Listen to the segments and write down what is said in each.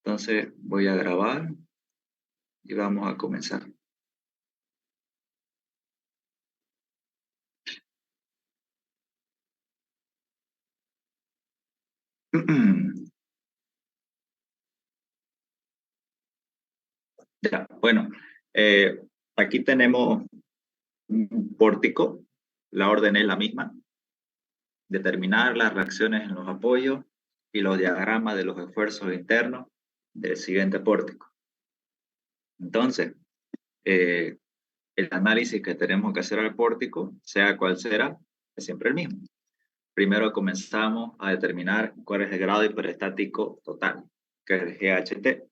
Entonces voy a grabar y vamos a comenzar. Ya, bueno, eh, aquí tenemos un pórtico, la orden es la misma, determinar las reacciones en los apoyos y los diagramas de los esfuerzos internos del siguiente pórtico. Entonces, eh, el análisis que tenemos que hacer al pórtico, sea cual sea, es siempre el mismo. Primero comenzamos a determinar cuál es el grado hiperestático total, que es el GHT,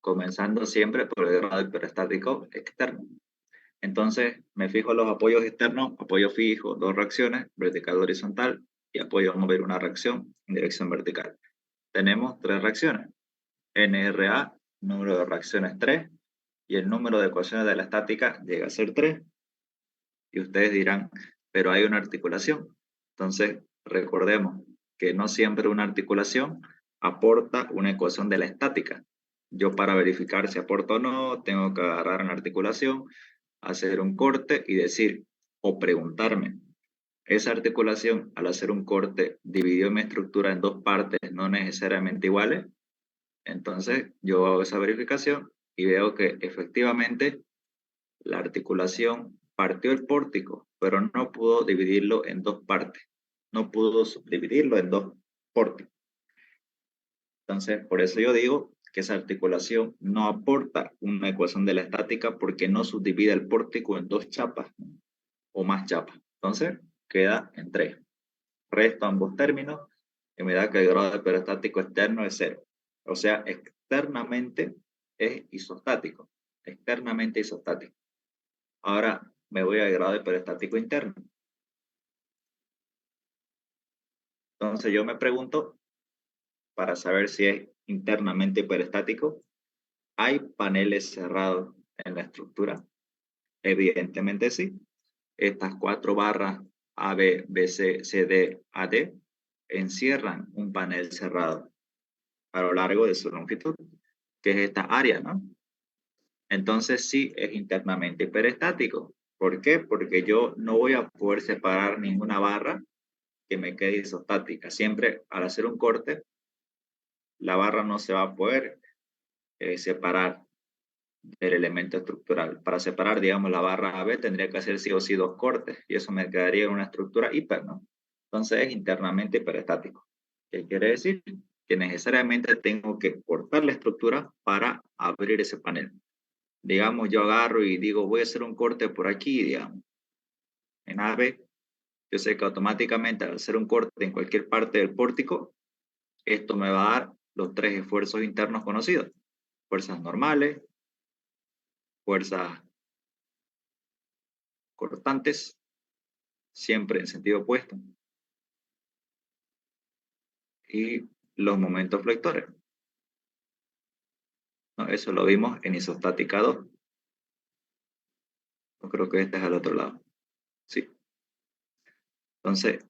comenzando siempre por el grado hiperestático externo. Entonces, me fijo en los apoyos externos, apoyo fijo, dos reacciones, vertical horizontal, y apoyo móvil, una reacción en dirección vertical. Tenemos tres reacciones. NRA, número de reacciones 3, y el número de ecuaciones de la estática llega a ser 3. Y ustedes dirán, pero hay una articulación. Entonces, recordemos que no siempre una articulación aporta una ecuación de la estática. Yo para verificar si aporta o no, tengo que agarrar una articulación, hacer un corte y decir, o preguntarme, ¿esa articulación al hacer un corte dividió mi estructura en dos partes no necesariamente iguales? Entonces yo hago esa verificación y veo que efectivamente la articulación partió el pórtico, pero no pudo dividirlo en dos partes, no pudo subdividirlo en dos pórticos. Entonces, por eso yo digo que esa articulación no aporta una ecuación de la estática porque no subdivide el pórtico en dos chapas o más chapas. Entonces, queda en 3. Resto ambos términos y me da que el grado de perostático externo es 0. O sea, externamente es isostático. Externamente isostático. Ahora me voy al grado de perostático interno. Entonces yo me pregunto, para saber si es internamente hiperestático, ¿hay paneles cerrados en la estructura? Evidentemente sí. Estas 4 barras AB, BC, CD, AD encierran un panel cerrado a lo largo de su longitud, que es esta área, ¿no? Entonces sí es internamente hiperestático. ¿Por qué? Porque yo no voy a poder separar ninguna barra que me quede isostática. Siempre al hacer un corte, la barra no se va a poder separar del elemento estructural. Para separar, digamos, la barra AB tendría que hacer sí o sí 2 cortes y eso me quedaría en una estructura hiper, ¿no? Entonces es internamente hiperestático. ¿Qué quiere decir? Que necesariamente tengo que cortar la estructura para abrir ese panel. Digamos, yo agarro y digo, voy a hacer un corte por aquí, digamos, en AB. Yo sé que automáticamente al hacer un corte en cualquier parte del pórtico, esto me va a dar los 3 esfuerzos internos conocidos. Fuerzas normales, fuerzas cortantes, siempre en sentido opuesto, y los momentos flectores. ¿No? Eso lo vimos en isostática 2. Yo creo que este es al otro lado. Sí. Entonces,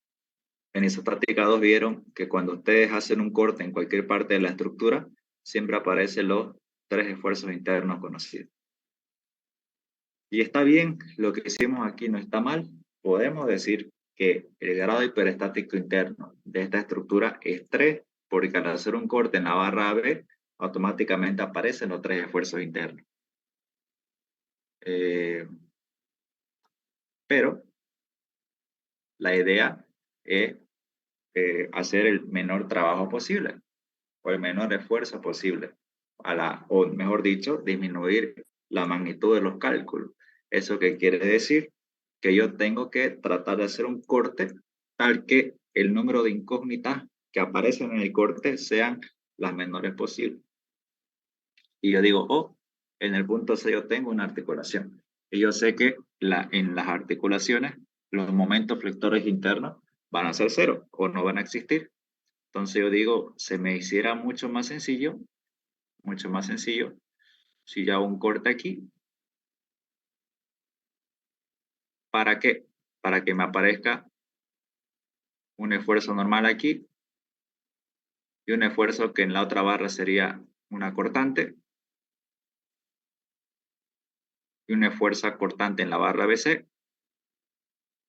en isostática 2 vieron que cuando ustedes hacen un corte en cualquier parte de la estructura, siempre aparecen los 3 esfuerzos internos conocidos. Y está bien, lo que hicimos aquí no está mal. Podemos decir que el grado hiperestático interno de esta estructura es 3, porque al hacer un corte en la barra AB, automáticamente aparecen los 3 esfuerzos internos. Pero la idea es hacer el menor trabajo posible o el menor esfuerzo posible, o mejor dicho, disminuir la magnitud de los cálculos. ¿Eso qué quiere decir? Que yo tengo que tratar de hacer un corte tal que el número de incógnitas que aparecen en el corte sean las menores posibles. Y yo digo, oh, en el punto C yo tengo una articulación. Y yo sé que en las articulaciones los momentos flectores internos van a ser 0 o no van a existir. Entonces yo digo, se me hiciera mucho más sencillo, si yo hago un corte aquí. ¿Para qué? Para que me aparezca un esfuerzo normal aquí y un esfuerzo que en la otra barra sería una cortante y una fuerza cortante en la barra BC,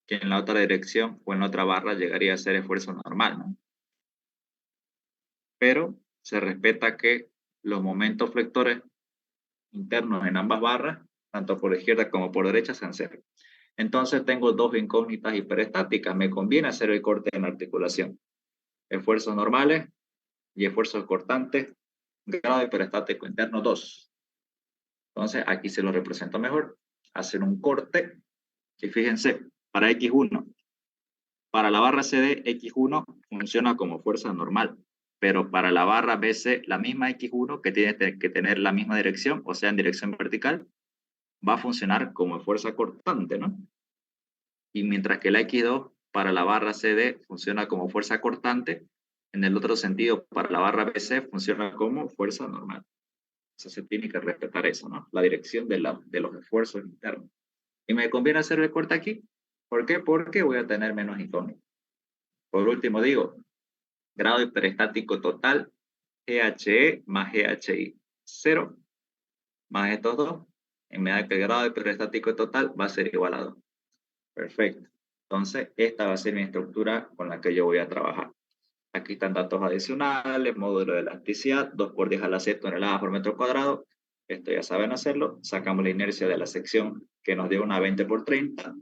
que en la otra dirección o en la otra barra llegaría a ser esfuerzo normal, ¿no? Pero se respeta que los momentos flectores internos en ambas barras, tanto por izquierda como por derecha, sean cero. Entonces tengo dos incógnitas hiperestáticas. Me conviene hacer el corte en la articulación. Esfuerzos normales y esfuerzos cortantes, grado hiperestático interno 2. Entonces aquí se lo represento mejor. Hacer un corte, y fíjense, para X1, para la barra CD, X1 funciona como fuerza normal, pero para la barra BC, la misma X1 que tiene que tener la misma dirección, o sea, en dirección vertical, va a funcionar como fuerza cortante, ¿no? Y mientras que la X2 para la barra CD funciona como fuerza cortante, en el otro sentido, para la barra BC funciona como fuerza normal. Eso se tiene que respetar eso, ¿no? La dirección de los esfuerzos internos. Y me conviene hacer el corte aquí. ¿Por qué? Porque voy a tener menos incógnitas. Por último digo, grado hiperestático total, GHE más GHI, 0, más estos dos, en medida que el grado hiperestático total va a ser igual a 2. Perfecto. Entonces, esta va a ser mi estructura con la que yo voy a trabajar. Aquí están datos adicionales, módulo de elasticidad, 2 por 10 a la 6 toneladas por metro cuadrado. Esto ya saben hacerlo. Sacamos la inercia de la sección que nos dio una 20 por 30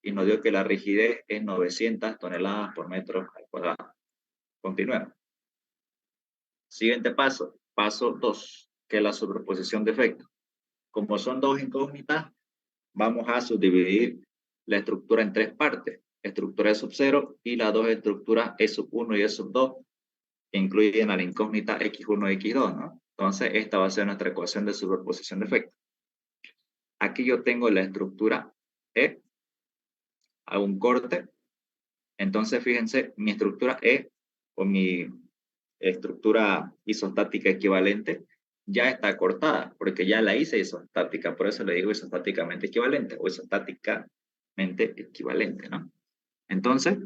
y nos dio que la rigidez es 900 toneladas por metro cuadrado. Continuemos. Siguiente paso, paso 2, que es la superposición de efectos. Como son dos incógnitas, vamos a subdividir la estructura en tres partes. Estructura E sub 0 y las dos estructuras E sub 1 y E sub 2, que incluyen a la incógnita X1 y X2, ¿no? Entonces, esta va a ser nuestra ecuación de superposición de efectos. Aquí yo tengo la estructura E, hago un corte. Entonces, fíjense, mi estructura E, o mi estructura isostática equivalente, ya está cortada, porque ya la hice isostática, por eso le digo isostáticamente equivalente, o isostáticamente equivalente, ¿no? Entonces,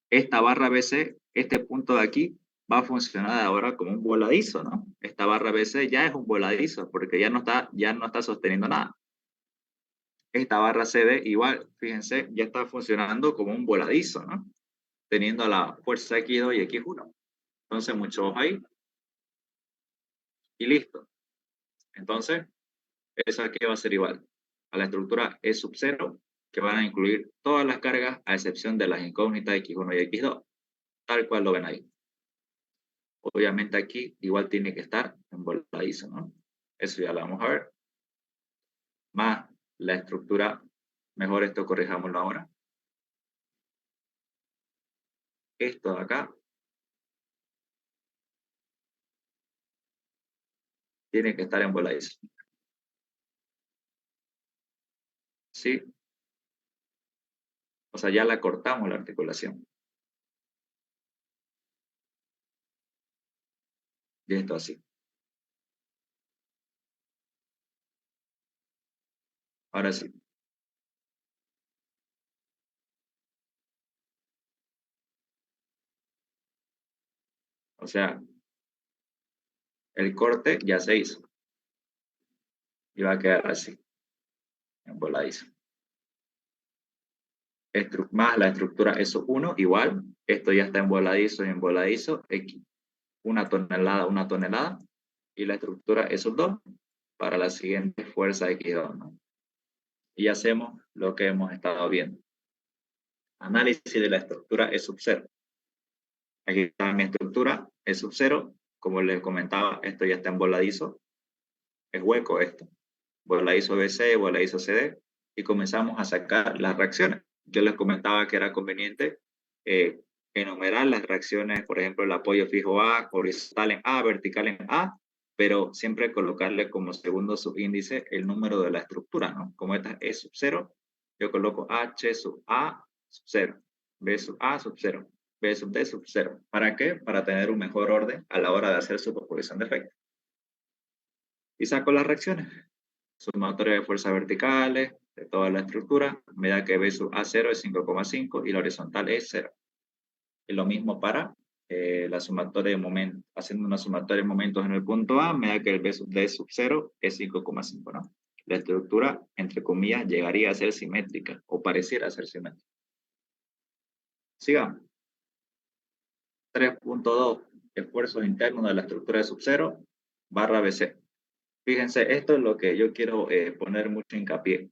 esta barra BC, este punto de aquí, va a funcionar ahora como un voladizo, ¿no? Esta barra BC ya es un voladizo, porque ya no está sosteniendo nada. Esta barra CD igual, fíjense, ya está funcionando como un voladizo, ¿no? Teniendo la fuerza X2 y X1. Entonces, mucho ojo ahí. Y listo. Entonces, eso aquí va a ser igual a la estructura E sub 0, que van a incluir todas las cargas a excepción de las incógnitas X1 y X2, tal cual lo ven ahí. Obviamente aquí igual tiene que estar en voladizo, ¿no? Eso ya lo vamos a ver. Más la estructura, mejor esto corrijámoslo ahora. Esto de acá tiene que estar en voladizo. ¿Sí? O sea, ya la cortamos la articulación. Y esto así. Ahora sí. O sea, el corte ya se hizo. Y va a quedar así, en voladizo. Más la estructura eso 1 igual. Esto ya está en voladizo y en voladizo. X. Una tonelada. Y la estructura eso 2 para la siguiente fuerza X2, ¿no? Y hacemos lo que hemos estado viendo. Análisis de la estructura E sub 0. Aquí está mi estructura E sub 0. Como les comentaba, esto ya está en voladizo. Es hueco esto. Voladizo BC, voladizo CD. Y comenzamos a sacar las reacciones. Yo les comentaba que era conveniente enumerar las reacciones, por ejemplo, el apoyo fijo A, horizontal en A, vertical en A, pero siempre colocarle como segundo subíndice el número de la estructura, ¿no? Como esta es sub 0, yo coloco H sub A sub 0, B sub A sub 0, B sub D sub 0. ¿Para qué? Para tener un mejor orden a la hora de hacer superposición de efectos. Y saco las reacciones. Sumatoria de fuerzas verticales de toda la estructura, medida que B sub A0 es 5,5 y la horizontal es 0. Y lo mismo para la sumatoria de momentos, haciendo una sumatoria de momentos en el punto A, me da que el B sub D sub 0 es 5,5, ¿no? La estructura, entre comillas, llegaría a ser simétrica, o pareciera ser simétrica. Sigamos. 3.2, esfuerzos internos de la estructura de sub 0, barra BC. Fíjense, esto es lo que yo quiero poner mucho hincapié.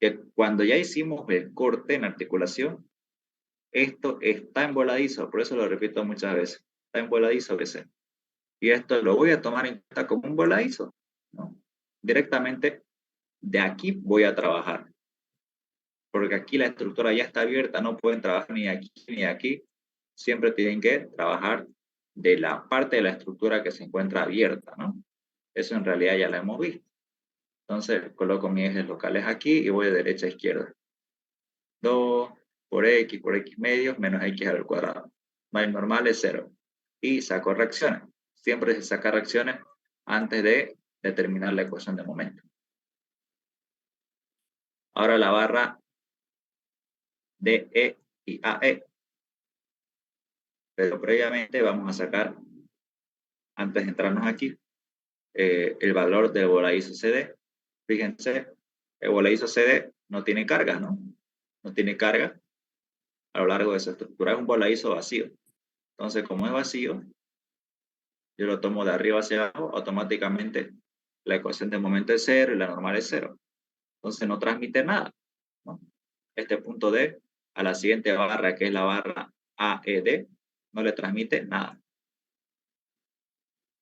Que cuando ya hicimos el corte en articulación, esto está emboladizo, por eso lo repito muchas veces. Está emboladizo BC. Y esto lo voy a tomar en cuenta como un voladizo, ¿no? Directamente de aquí voy a trabajar, porque aquí la estructura ya está abierta, no pueden trabajar ni aquí ni aquí, siempre tienen que trabajar de la parte de la estructura que se encuentra abierta, ¿no? Eso en realidad ya lo hemos visto. Entonces coloco mis ejes locales aquí y voy de derecha a izquierda. 2 por x medios menos x al cuadrado. Y normal es 0. Y saco reacciones. Siempre se saca reacciones antes de determinar la ecuación de momento. Ahora la barra DE y AE. Pero previamente vamos a sacar, antes de entrarnos aquí, el valor del voladizo CD. Fíjense, el voladizo CD no tiene carga, ¿no? No tiene carga a lo largo de su estructura. Es un voladizo vacío. Entonces, como es vacío, yo lo tomo de arriba hacia abajo, automáticamente la ecuación de momento es 0 y la normal es 0. Entonces no transmite nada, ¿no? Este punto D a la siguiente barra, que es la barra AED, no le transmite nada.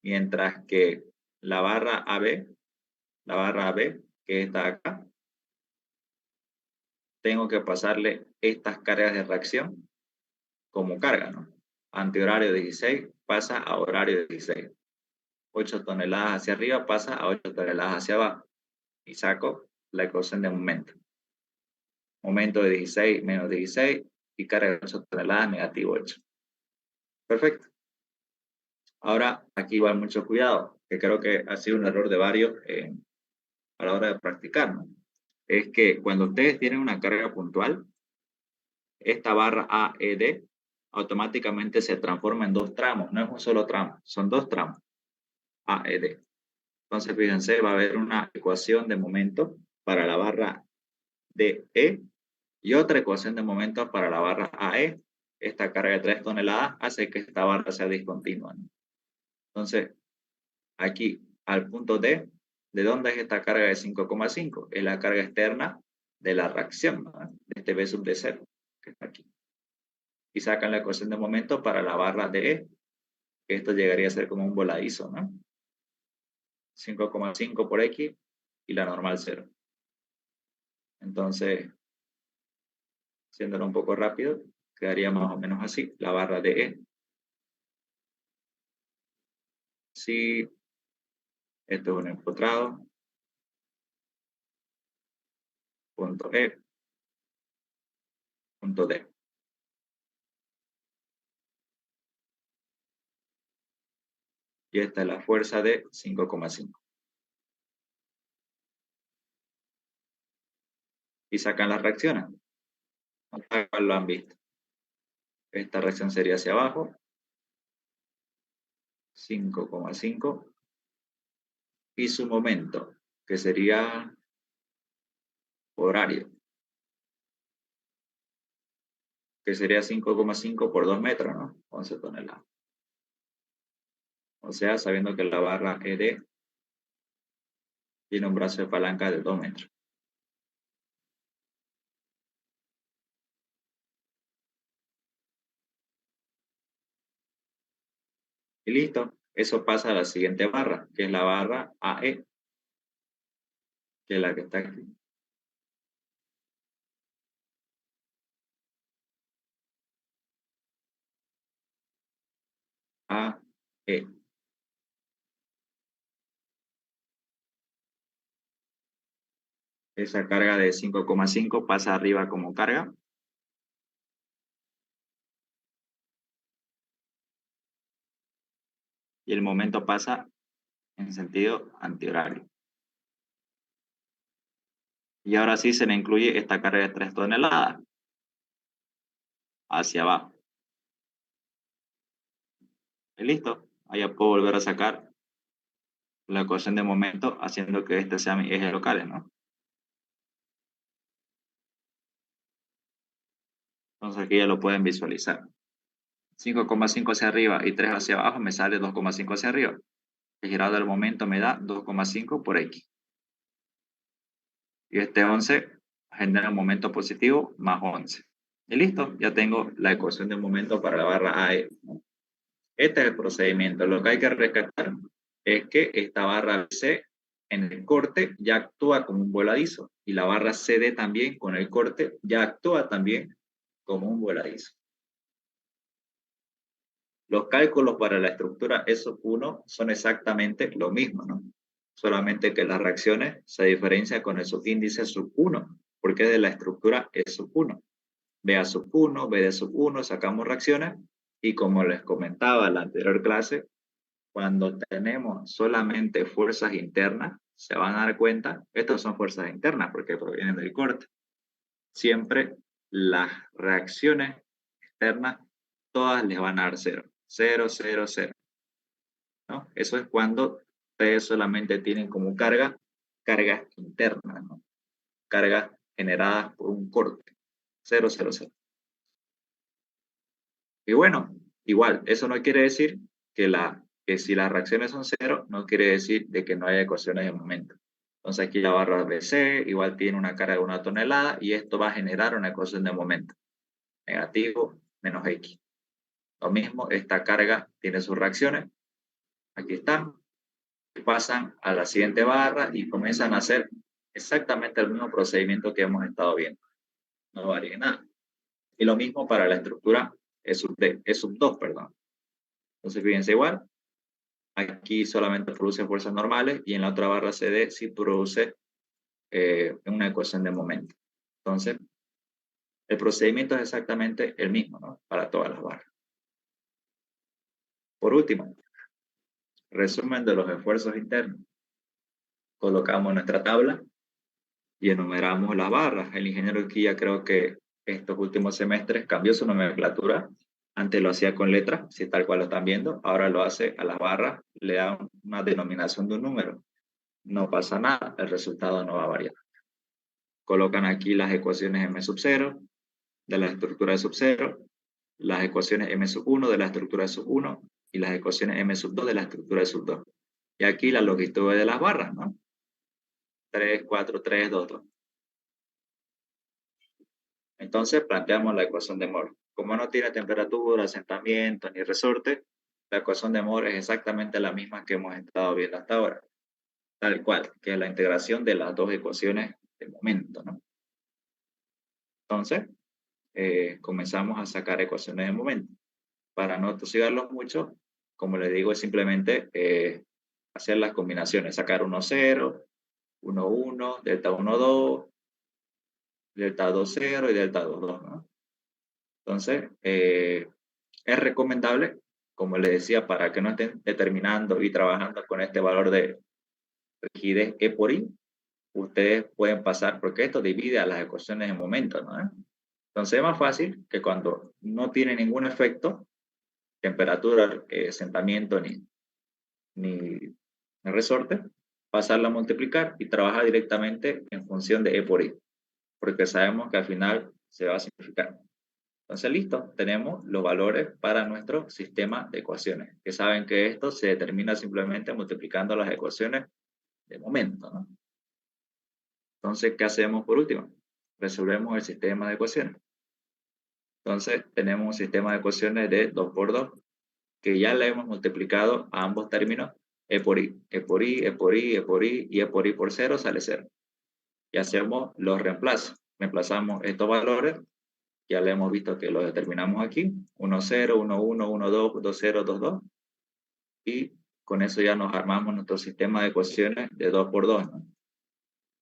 Mientras que la barra AB, que está acá, tengo que pasarle estas cargas de reacción como carga, ¿no? Antihorario 16 pasa a horario 16. 8 toneladas hacia arriba pasa a 8 toneladas hacia abajo. Y saco la ecuación de momento. Momento de 16 menos 16 y carga de 8 toneladas negativo 8. Perfecto. Ahora, aquí va mucho cuidado, que creo que ha sido un error de varios a la hora de practicar, ¿no? Es que cuando ustedes tienen una carga puntual, esta barra AED automáticamente se transforma en dos tramos, no es un solo tramo, son dos tramos AED. Entonces, fíjense, va a haber una ecuación de momento para la barra DE y otra ecuación de momento para la barra AE. Esta carga de 3 toneladas hace que esta barra sea discontinua, ¿no? Entonces, aquí al punto D, ¿de dónde es esta carga de 5,5? Es la carga externa de la reacción, ¿no? De este B sub de 0, que está aquí. Y sacan la ecuación de momento para la barra de E, que esto llegaría a ser como un voladizo, ¿no? 5,5 por X y la normal 0. Entonces, haciéndolo un poco rápido, quedaría más o menos así, la barra de E. Si esto es un empotrado, punto E, punto D. Y esta es la fuerza de 5,5. Y sacan las reacciones. Acá lo han visto. Esta reacción sería hacia abajo, 5,5. Y su momento, que sería horario, que sería 5,5 por 2 metros, ¿no? 11 toneladas. O sea, sabiendo que la barra ED tiene un brazo de palanca de 2 metros. Y listo. Eso pasa a la siguiente barra, que es la barra AE, que es la que está aquí. AE. Esa carga de 5,5 pasa arriba como carga. Y el momento pasa en sentido antihorario. Y ahora sí se le incluye esta carga de 3 toneladas hacia abajo. Y listo. Ahí ya puedo volver a sacar la ecuación de momento haciendo que este sea mi eje local, ¿no? Entonces aquí ya lo pueden visualizar. 5,5 hacia arriba y 3 hacia abajo me sale 2,5 hacia arriba. El girado del momento me da 2,5 por X. Y este 11 genera un momento positivo más 11. Y listo, ya tengo la ecuación de momento para la barra AE. Este es el procedimiento. Lo que hay que rescatar es que esta barra C en el corte ya actúa como un voladizo y la barra CD también con el corte ya actúa también como un voladizo. Los cálculos para la estructura E1 son exactamente lo mismo, ¿no? Solamente que las reacciones se diferencian con el subíndice sub 1, porque es de la estructura E1. B a sub 1, B de sub 1, sacamos reacciones y como les comentaba en la anterior clase, cuando tenemos solamente fuerzas internas, se van a dar cuenta, estas son fuerzas internas porque provienen del corte. Siempre las reacciones externas, todas les van a dar cero. 0, 0, 0. ¿No? Eso es cuando ustedes solamente tienen como cargas internas, ¿no? Cargas generadas por un corte. 0, 0, 0. Y bueno, igual, eso no quiere decir que si las reacciones son cero, no quiere decir de que no haya ecuaciones de momento. Entonces aquí la barra BC igual tiene una carga de 1 tonelada y esto va a generar una ecuación de momento. Negativo menos X. Lo mismo, esta carga tiene sus reacciones. Aquí están. Pasan a la siguiente barra y comienzan a hacer exactamente el mismo procedimiento que hemos estado viendo. No varía nada. Y lo mismo para la estructura E sub 2, perdón. Entonces, fíjense igual, aquí solamente produce fuerzas normales y en la otra barra CD sí produce una ecuación de momento. Entonces, el procedimiento es exactamente el mismo, ¿no? Para todas las barras. Por último, resumen de los esfuerzos internos. Colocamos nuestra tabla y enumeramos las barras. El ingeniero aquí ya creo que estos últimos semestres cambió su nomenclatura. Antes lo hacía con letras, si tal cual lo están viendo. Ahora lo hace a las barras, le da una denominación de un número. No pasa nada, el resultado no va a variar. Colocan aquí las ecuaciones M sub 0 de la estructura de sub 0, las ecuaciones M sub 1 de la estructura de sub 1 y las ecuaciones M sub 2 de la estructura de sub 2. Y aquí la longitud de las barras, ¿no? 3, 4, 3, 2, 2. Entonces planteamos la ecuación de Moore. Como no tiene temperatura, asentamiento ni resorte, la ecuación de Moore es exactamente la misma que hemos estado viendo hasta ahora. Tal cual, que es la integración de las dos ecuaciones de momento, ¿no? Entonces, comenzamos a sacar ecuaciones de momento. Para no tosigarlos mucho, como les digo, es simplemente hacer las combinaciones, sacar 1, 0, 1, 1, delta 1, 2, delta 2, 0 y delta 2, 2, ¿no? Entonces, es recomendable, como les decía, para que no estén determinando y trabajando con este valor de rigidez E por I, ustedes pueden pasar, porque esto divide a las ecuaciones en momentos, ¿no? Entonces es más fácil que cuando no tiene ningún efecto, temperatura, asentamiento ni resorte, pasarla a multiplicar y trabajar directamente en función de E por I, porque sabemos que al final se va a simplificar. Entonces, listo, tenemos los valores para nuestro sistema de ecuaciones, que saben que esto se determina simplemente multiplicando las ecuaciones de momento, ¿no? Entonces, ¿qué hacemos por último? Resolvemos el sistema de ecuaciones. Entonces, tenemos un sistema de ecuaciones de 2 por 2, que ya le hemos multiplicado a ambos términos E por I, E por I, E por I, E por I, y E por I por 0 sale 0. Y hacemos los reemplazos. Reemplazamos estos valores. Ya le hemos visto que lo determinamos aquí, 1, 0, 1, 1, 1, 2, 2, 0, 2, 2. Y con eso ya nos armamos nuestro sistema de ecuaciones de 2 por 2, ¿no?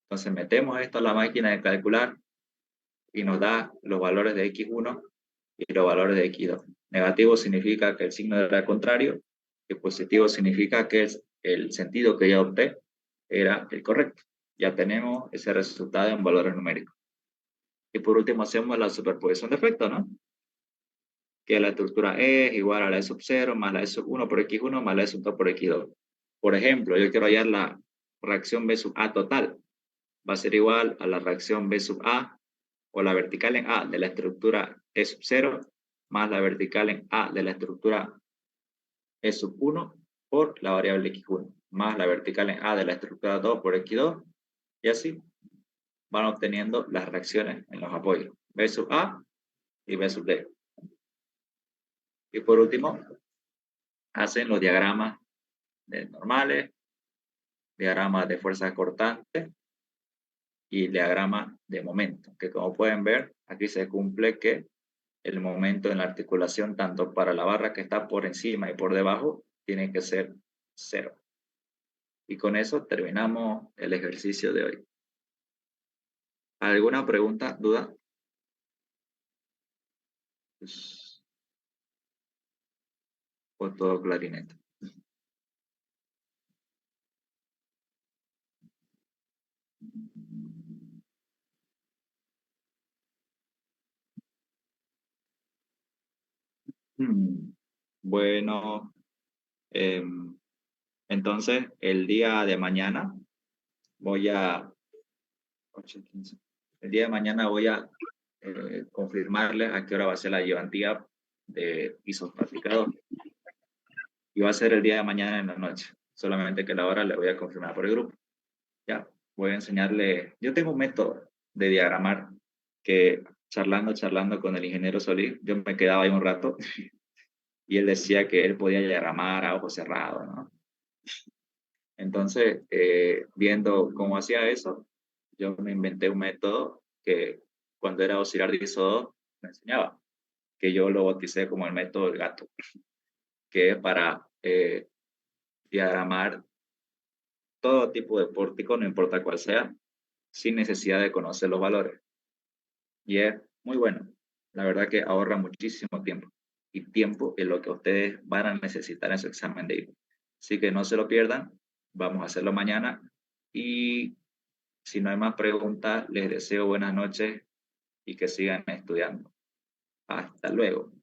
Entonces metemos esto a la máquina de calcular y nos da los valores de X1 y los valores de X2. Negativo significa que el signo era contrario y positivo significa que el sentido que yo opté era el correcto. Ya tenemos ese resultado en valores numéricos. Y por último hacemos la superposición de efectos, ¿no? que la estructura E es igual a la E sub 0 más la E sub 1 por X1 más la E sub 2 por X2. Por ejemplo, yo quiero hallar la reacción B sub A total. Va a ser igual a la reacción B sub A o la vertical en A de la estructura E sub 0 más la vertical en A de la estructura E sub 1 por la variable X1 más la vertical en A de la estructura 2 por X2 y así van obteniendo las reacciones en los apoyos B sub A y B sub D. Y por último, hacen los diagramas normales, diagramas de fuerza cortante y diagrama de momento, que como pueden ver, aquí se cumple que el momento en la articulación, tanto para la barra que está por encima y por debajo, tiene que ser 0. Y con eso terminamos el ejercicio de hoy. ¿Alguna pregunta, duda? O todo clarinete. Bueno, entonces el día de mañana voy a 8:15. El día de mañana voy a confirmarles a qué hora va a ser la llevantía de isostática. Y va a ser el día de mañana en la noche. Solamente que la hora le voy a confirmar por el grupo. Ya, voy a enseñarle. Yo tengo un método de diagramar que charlando con el ingeniero Solís, yo me quedaba ahí un rato y él decía que él podía diagramar a ojos cerrados, ¿no? Entonces, viendo cómo hacía eso, yo me inventé un método que cuando era auxiliar de ISO 2 me enseñaba, que yo lo bauticé como el método del gato, que es para diagramar todo tipo de pórtico, no importa cuál sea, sin necesidad de conocer los valores. Y es muy bueno. La verdad que ahorra muchísimo tiempo. Y tiempo es lo que ustedes van a necesitar en su examen de IVA. Así que no se lo pierdan. Vamos a hacerlo mañana. Y si no hay más preguntas, les deseo buenas noches y que sigan estudiando. Hasta luego.